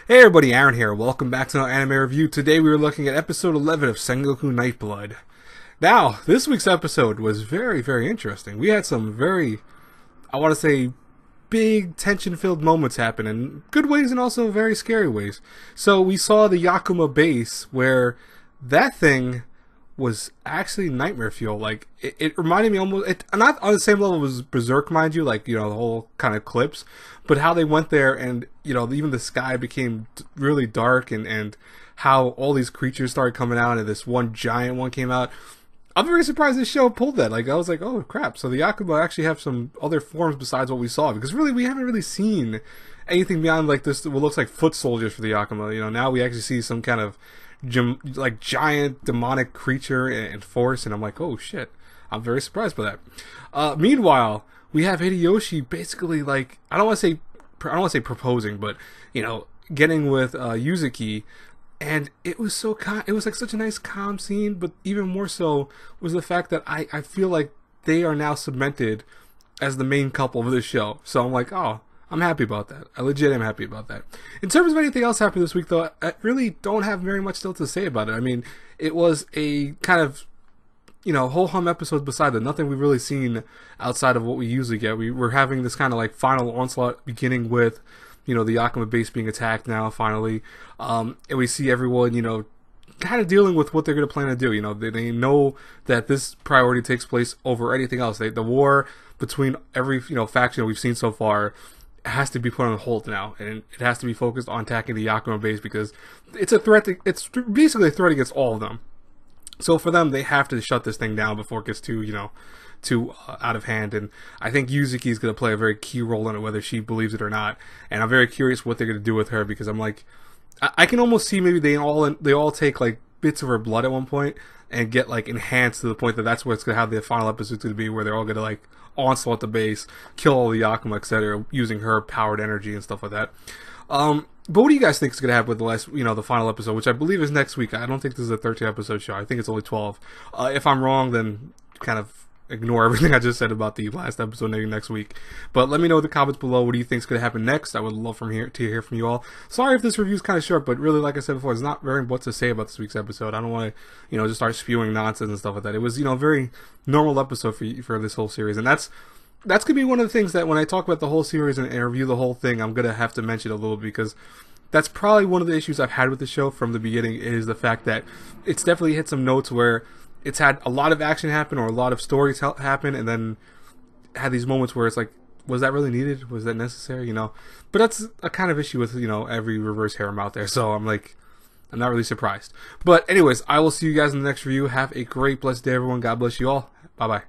Hey everybody, Aaron here. Welcome back to another anime review. Today we were looking at episode 11 of Sengoku Night Blood. Now, this week's episode was very, very interesting. We had some very, I want to say, big tension-filled moments happen in good ways and also very scary ways. So we saw the Yakuma base where that thing was actually nightmare fuel. Like, it reminded me almost, not on the same level as Berserk, mind you, like, the whole kind of clips, but how they went there and, even the sky became really dark and how all these creatures started coming out and this one giant one came out. I'm very surprised this show pulled that. Like, I was like, oh crap, so the Yakuma actually have some other forms besides what we saw, because really we haven't really seen anything beyond like this, what looks like foot soldiers for the Yakuma. Now we actually see some kind of giant demonic creature and force, and I'm like, oh shit, I'm very surprised by that. Meanwhile, we have Hideyoshi basically, like, I don't want to say proposing, but getting with Yuzuki, and it was so it was like such a nice calm scene. But even more so was the fact that I feel like they are now cemented as the main couple of this show. So I'm like, oh, I'm happy about that. I legit am happy about that. In terms of anything else happening this week, though, I really don't have very much still to say about it. I mean, it was a kind of, ho-hum episode beside that. Nothing we've really seen outside of what we usually get. We're having this kind of like final onslaught beginning with, the Yakuma base being attacked now, finally. And we see everyone, kind of dealing with what they're going to plan to do. They know that this priority takes place over anything else. The war between every, faction we've seen so far has to be put on hold now, and it has to be focused on attacking the Yakuma base because it's a threat. It's basically a threat against all of them. So for them, they have to shut this thing down before it gets too, too out of hand. And I think Yuzuki is going to play a very key role in it, whether she believes it or not. And I'm very curious what they're going to do with her, because I'm like, I can almost see maybe they all take like bits of her blood at one point and get like enhanced to the point that that's what's going to have the final episode's going to be, where they're all going to like onslaught the base, kill all the Yakuma, etc., using her powered energy and stuff like that. But what do you guys think is going to happen with the last, the final episode, which I believe is next week? I don't think this is a 13 episode show. I think it's only 12. If I'm wrong, then kind of ignore everything I just said about the last episode maybe next week. But let me know in the comments below, what do you think is going to happen next? I would love to hear from you all. Sorry if this review is kind of short, but really, like I said before, there's not very much to say about this week's episode. I don't want to, just start spewing nonsense and stuff like that. It was, a very normal episode for this whole series, and that's going to be one of the things that when I talk about the whole series and review the whole thing, I'm going to have to mention a little, because that's probably one of the issues I've had with the show from the beginning, is the fact that it's definitely hit some notes where it's had a lot of action happen or a lot of stories happen, and then had these moments where it's like, was that really needed? Was that necessary? But that's a kind of issue with, every reverse harem out there. So I'm like, I'm not really surprised. But anyways, I will see you guys in the next review. Have a great, blessed day, everyone. God bless you all. Bye-bye.